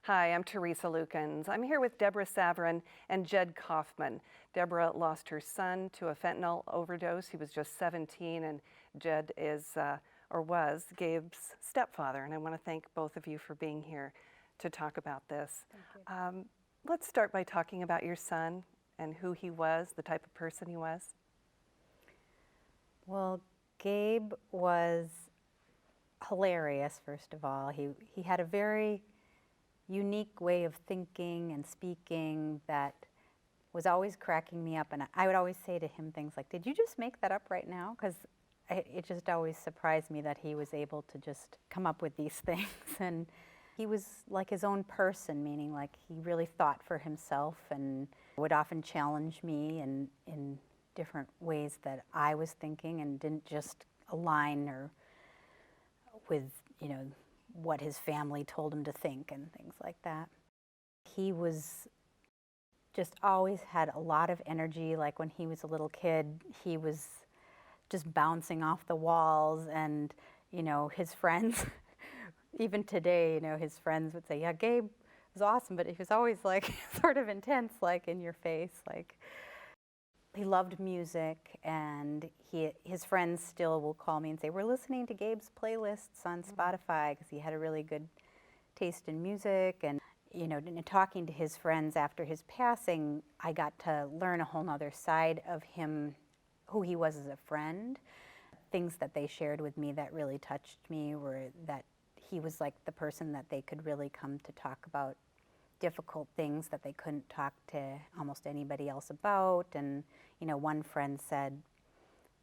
Hi, I'm Teresa Lukens. I'm here with Deborah Savran and Jed Kaufman. Deborah lost her son to a fentanyl overdose. He was just 17, and Jed is, or was, Gabe's stepfather. And I want to thank both of you for being here to talk about this. Let's start by talking about your son and who he was, the type of person he was. Well, Gabe was hilarious, first of all. He had a very unique way of thinking and speaking that was always cracking me up. And I would always say to him things like, "Did you just make that up right now?" Because it just always surprised me that he was able to just come up with these things. And he was like his own person, meaning like he really thought for himself and would often challenge me in different ways that I was thinking and didn't just align or with, what his family told him to think and things like that. He was just always had a lot of energy. Like when he was a little kid, he was just bouncing off the walls, and his friends, even today, his friends would say, "Yeah, Gabe was awesome," but he was always like sort of intense, like in your face. Like he loved music, and his friends still will call me and say, "We're listening to Gabe's playlists on Spotify," because he had a really good taste in music. And in talking to his friends after his passing, I got to learn a whole nother side of him, who he was as a friend. Things that they shared with me that really touched me were that he was like the person that they could really come to talk about difficult things that they couldn't talk to almost anybody else about. And one friend said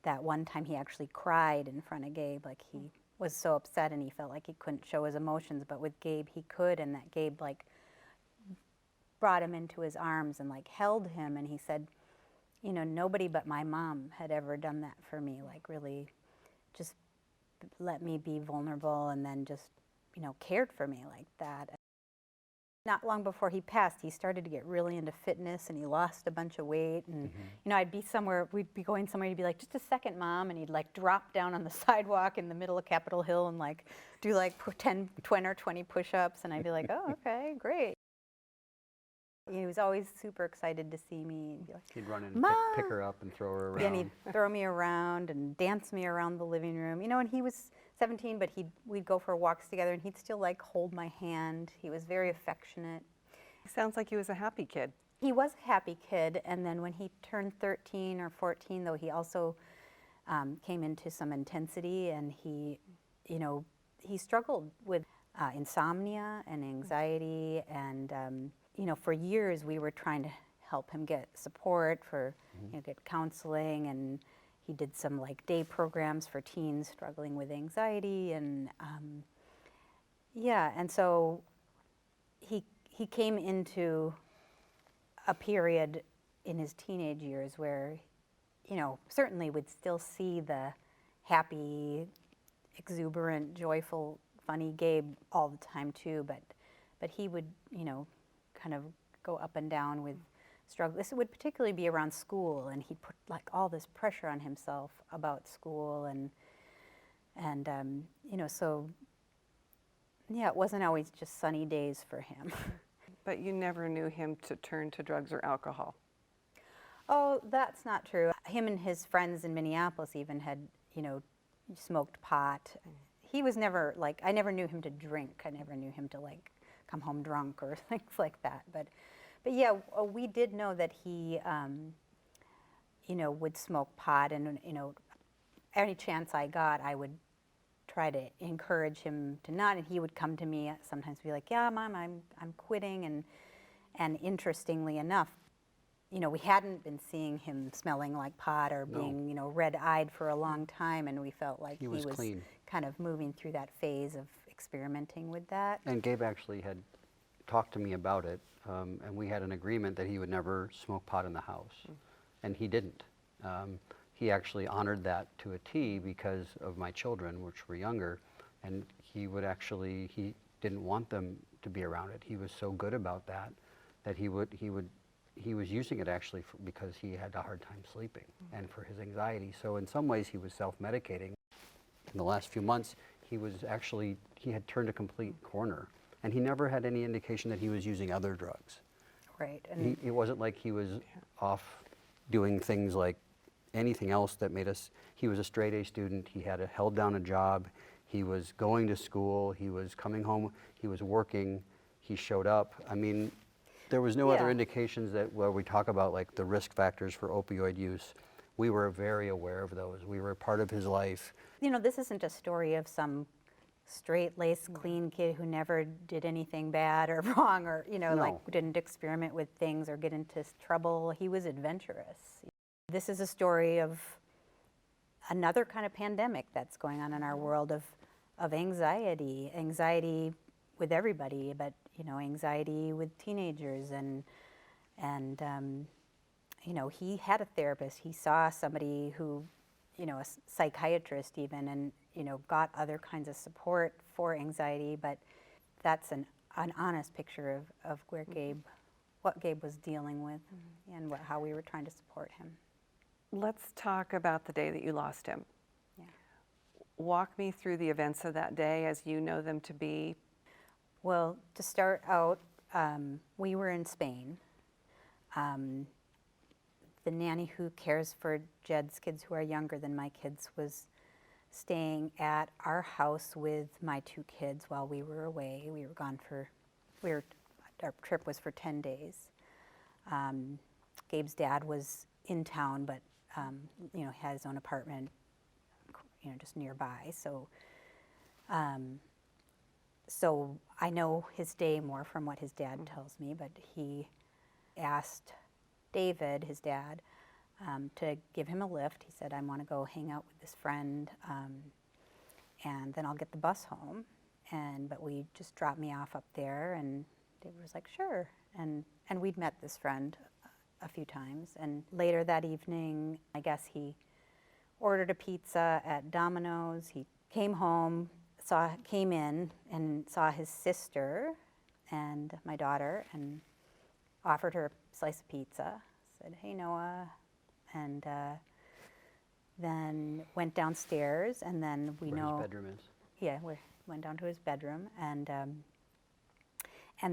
that one time he actually cried in front of Gabe, like he was so upset and he felt like he couldn't show his emotions, but with Gabe he could, and that Gabe like brought him into his arms and like held him, and he said, nobody but my mom had ever done that for me, like really just let me be vulnerable and then just cared for me like that. Not long before he passed, he started to get really into fitness, and he lost a bunch of weight. And I'd be somewhere, we'd be going somewhere, he'd be like, "Just a second, Mom," and he'd like drop down on the sidewalk in the middle of Capitol Hill and like do like 10 or 20 push-ups, and I'd be like, "Oh, okay, great." He was always super excited to see me. And be like, he'd run in "Mom!" and pick her up and throw her around. And he'd throw me around and dance me around the living room. And he was 17, but we'd go for walks together, and he'd still like hold my hand. He was very affectionate. Sounds like he was a happy kid. He was a happy kid, and then when he turned 13 or 14, though, he also came into some intensity, and he struggled with insomnia and anxiety, and for years we were trying to help him get support for get counseling, and he did some like day programs for teens struggling with anxiety, and and so he came into a period in his teenage years where certainly would still see the happy, exuberant, joyful, funny Gabe all the time too, but he would kind of go up and down with struggle. This would particularly be around school, and he'd put like all this pressure on himself about school, and so it wasn't always just sunny days for him. But you never knew him to turn to drugs or alcohol. Oh, that's not true. Him and his friends in Minneapolis even had smoked pot. He was never like, I never knew him to drink. I never knew him to like come home drunk or things like that. But yeah, we did know that he, would smoke pot, and any chance I got, I would try to encourage him to not. And he would come to me sometimes, be like, "Yeah, Mom, I'm quitting." And interestingly enough, we hadn't been seeing him smelling like pot or being red-eyed for a long time, and we felt like he was clean, kind of moving through that phase of experimenting with that. And Gabe actually had talked to me about it, and we had an agreement that he would never smoke pot in the house, and he didn't. He actually honored that to a T because of my children, which were younger, and he didn't want them to be around it. He was so good about that he was using it actually because he had a hard time sleeping and for his anxiety. So in some ways he was self-medicating. In the last few months, he had turned a complete corner. And he never had any indication that he was using other drugs. Right. And It wasn't like he was off doing things like anything else that made us, he was a straight A student, he had held down a job, he was going to school, he was coming home, he was working, he showed up. I mean, there was no other Yeah. indications that where we talk about like the risk factors for opioid use. We were very aware of those. We were a part of his life. you know, this isn't a story of some straight-laced, clean kid who never did anything bad or wrong, or, you know, like No. didn't experiment with things or get into trouble. He was adventurous. This is a story of another kind of pandemic that's going on in our world of anxiety with everybody, but, you know, anxiety with teenagers, and you know, he had a therapist. He saw somebody who, you know, a psychiatrist even, and, you know, got other kinds of support for anxiety, but that's an honest picture of where what Gabe was dealing with, and how we were trying to support him. Let's talk about the day that you lost him. Yeah. Walk me through the events of that day as you know them to be. Well, to start out, we were in Spain. The nanny who cares for Jed's kids, who are younger than my kids, was staying at our house with my 2 kids while we were away. We were gone our trip was for 10 days. Gabe's dad was in town, but, you know, had his own apartment, you know, just nearby. So I know his day more from what his dad tells me, but he asked David, his dad, to give him a lift. He said, I want to go hang out with this friend, and then I'll get the bus home. But we just dropped me off up there, and David was like, sure. And we'd met this friend a few times. And later that evening, I guess he ordered a pizza at Domino's. He came home, came in and saw his sister and my daughter, and offered her a slice of pizza, said, hey, Noah, and then went downstairs, and then we Where know... his bedroom is. Yeah, we went down to his bedroom, and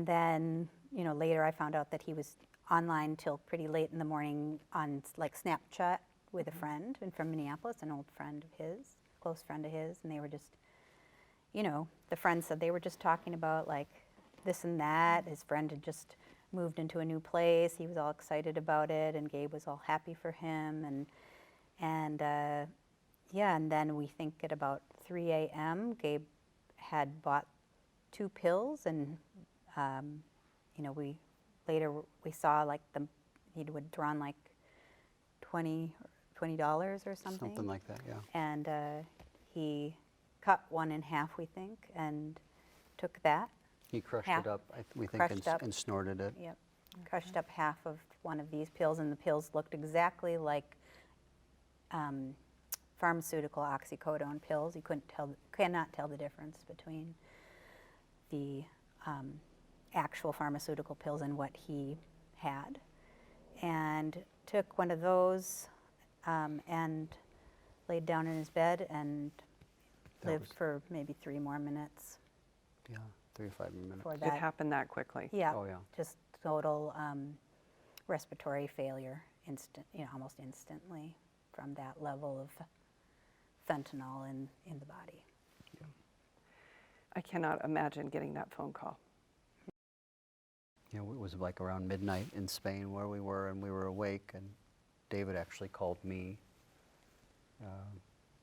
then, you know, later I found out that he was online till pretty late in the morning on, like, Snapchat with a friend, and from Minneapolis, an old friend of his, close friend of his, and they were just, you know, the friend said they were just talking about, like, this and that. His friend had just moved into a new place. He was all excited about it, and Gabe was all happy for him, and yeah, and then we think at about 3 a.m., Gabe had bought 2 pills, and you know, later we saw like he would drawn like $20 or something. Something like that, yeah. And he cut one in half, we think, and took that. He crushed Half. it up, we think, Crushed up. and snorted it. Yep. Crushed up half of one of these pills, and the pills looked exactly like pharmaceutical oxycodone pills. You cannot tell the difference between the actual pharmaceutical pills and what he had. And took one of those and laid down in his bed and That lived was- for maybe 3 more minutes Yeah, 3 or 5 minutes. for It that. happened that quickly. Yeah, Oh, yeah. just total respiratory failure, almost instantly from that level of fentanyl in the body. I cannot imagine getting that phone call. You know, it was like around midnight in Spain where we were, and we were awake, and David actually called me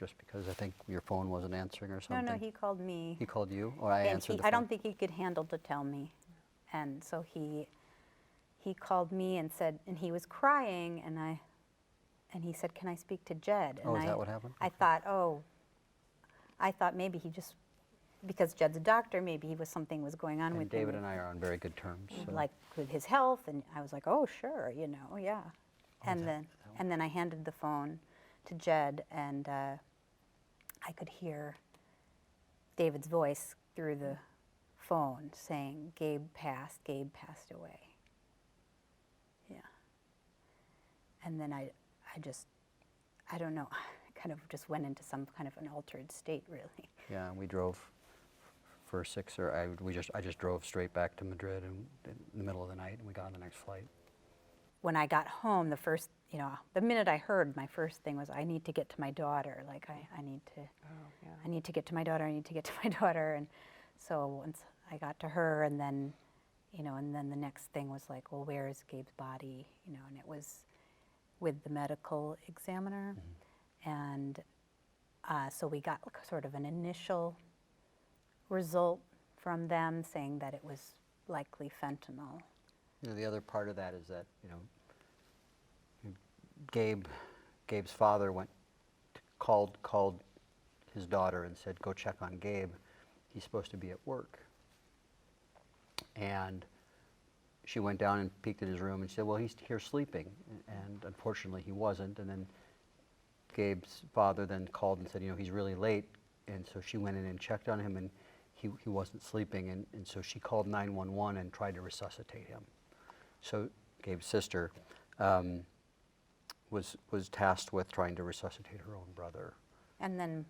just because I think your phone wasn't answering or something. No, he called me. He called you, or I And answered the phone? I don't think he could handle to tell me. And so he called me and said, and he was crying, and he said, can I speak to Jed? And Oh, is that what happened? I thought maybe he just, because Jed's a doctor, maybe something was going on And with David him. and I are on very good terms. So. Like with his health, and I was like, oh, sure, you know, yeah. And then I handed the phone to Jed, and I could hear David's voice through the phone saying, Gabe passed away. Yeah. And then I don't know, I kind of just went into some kind of an altered state, really. Yeah, we drove for 6 or I just drove straight back to Madrid and in the middle of the night, and we got on the next flight. When I got home, the first, the minute I heard, my first thing was, I need to get to my daughter. Like, I need to, I need to get to my daughter, I need to get to my daughter. And so once I got to her, and then, and then the next thing was like, well, where is Gabe's body? And it was with the medical examiner. And so we got sort of an initial result from them saying that it was likely fentanyl. The other part of that is that, Gabe's father called his daughter and said, go check on Gabe. He's supposed to be at work. And she went down and peeked in his room and said, well, he's here sleeping. And unfortunately, he wasn't. And then Gabe's father then called and said, he's really late. And so she went in and checked on him, and he wasn't sleeping. And so she called 911 and tried to resuscitate him. So Gabe's sister was tasked with trying to resuscitate her own brother. And then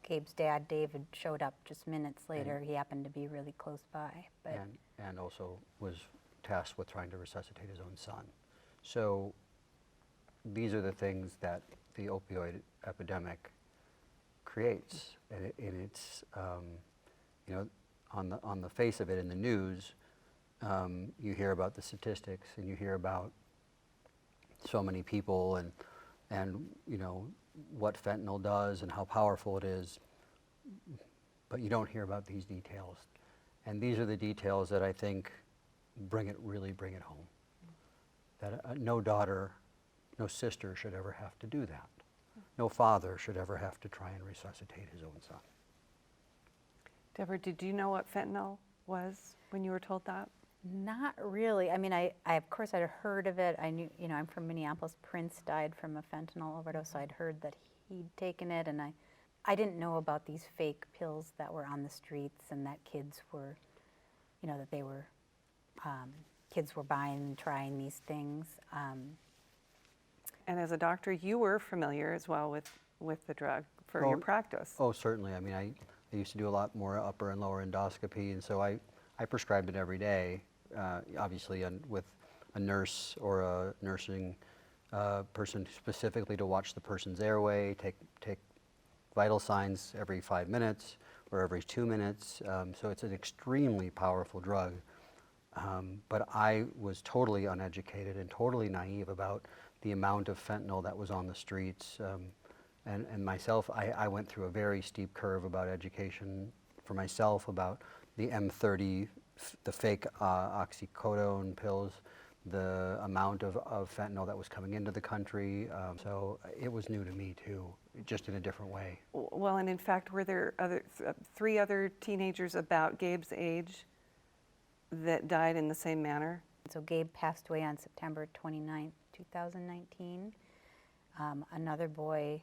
Gabe's dad, David, showed up just minutes later. He happened to be really close by. But and also was tasked with trying to resuscitate his own son. So these are the things that the opioid epidemic creates. And it's, on the face of it in the news, you hear about the statistics, and you hear about so many people and what fentanyl does and how powerful it is, but you don't hear about these details. And these are the details that I think really bring it home. That no daughter, no sister should ever have to do that. No father should ever have to try and resuscitate his own son. Deborah, did you know what fentanyl was when you were told that? not really. I mean, I of course I'd heard of it. I knew, I'm from Minneapolis. Prince died from a fentanyl overdose, so I'd heard that he'd taken it, and I didn't know about these fake pills that were on the streets and that kids were, that they were, kids were buying and trying these things. And as a doctor, you were familiar as well with the drug for your practice. Oh, certainly. I mean, I used to do a lot more upper and lower endoscopy, and so I prescribed it every day, obviously with a nurse or a nursing person specifically to watch the person's airway, take vital signs every 5 minutes or every 2 minutes. So it's an extremely powerful drug. But I was totally uneducated and totally naive about the amount of fentanyl that was on the streets. And myself, I went through a very steep curve about education for myself about the M30, the fake oxycodone pills, the amount of fentanyl that was coming into the country. So it was new to me too, just in a different way. Well, and in fact, were there three other teenagers about Gabe's age that died in the same manner? So Gabe passed away on September 29th, 2019. Another boy,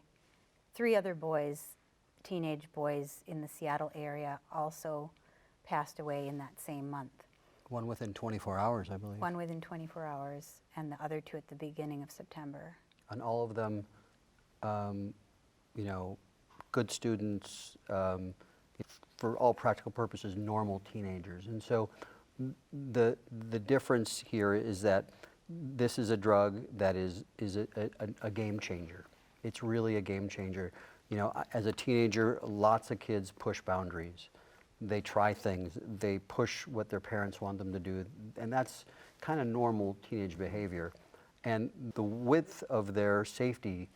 3 other boys, teenage boys in the Seattle area also passed away in that same month. One within 24 hours, I believe. One within 24 hours, and the other 2 at the beginning of September. And all of them, good students, for all practical purposes, normal teenagers. And so the difference here is that this is a drug that is a game changer. It's really a game changer. As a teenager, lots of kids push boundaries. They try things, they push what their parents want them to do, and that's kind of normal teenage behavior. And the width of their safety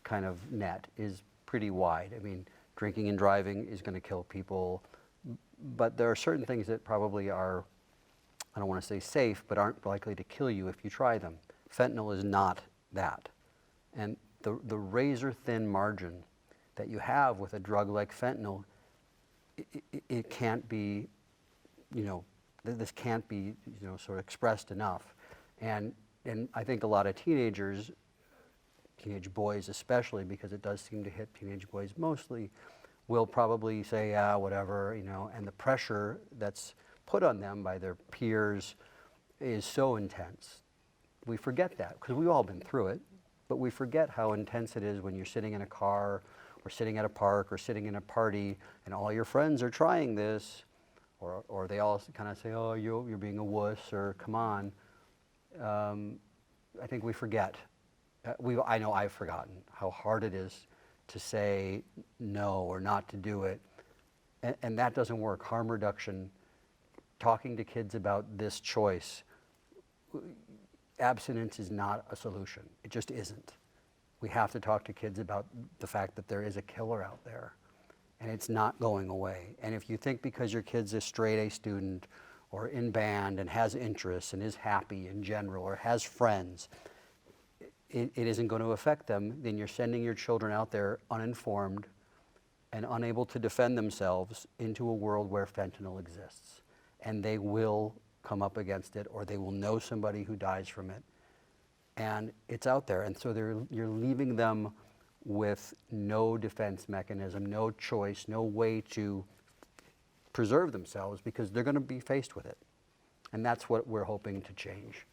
kind of net is pretty wide. I mean, drinking and driving is going to kill people, but there are certain things that probably are, I don't want to say safe, but aren't likely to kill you if you try them. Fentanyl is not that. And the razor-thin margin that you have with a drug like fentanyl, it can't be, this can't be, sort of expressed enough. And I think a lot of teenagers, teenage boys especially, because it does seem to hit teenage boys mostly, will probably say, whatever, and the pressure that's put on them by their peers is so intense. We forget that, because we've all been through it, but we forget how intense it is when you're sitting in a car or sitting at a park or sitting in a party and all your friends are trying this, or they all kind of say, oh, you're being a wuss, or come on. I think we forget. I know I've forgotten how hard it is to say no or not to do it. And that doesn't work. Harm reduction, talking to kids about this choice, abstinence is not a solution. It just isn't. We have to talk to kids about the fact that there is a killer out there, and it's not going away. And if you think because your kid's a straight A student or in band and has interests and is happy in general or has friends, it isn't going to affect them, then you're sending your children out there uninformed and unable to defend themselves into a world where fentanyl exists. And they will come up against it, or they will know somebody who dies from it. And it's out there. And so you're leaving them with no defense mechanism, no choice, no way to preserve themselves, because they're going to be faced with it. And that's what we're hoping to change.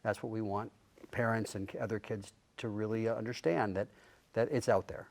That's what we want parents and other kids to really understand, that it's out there.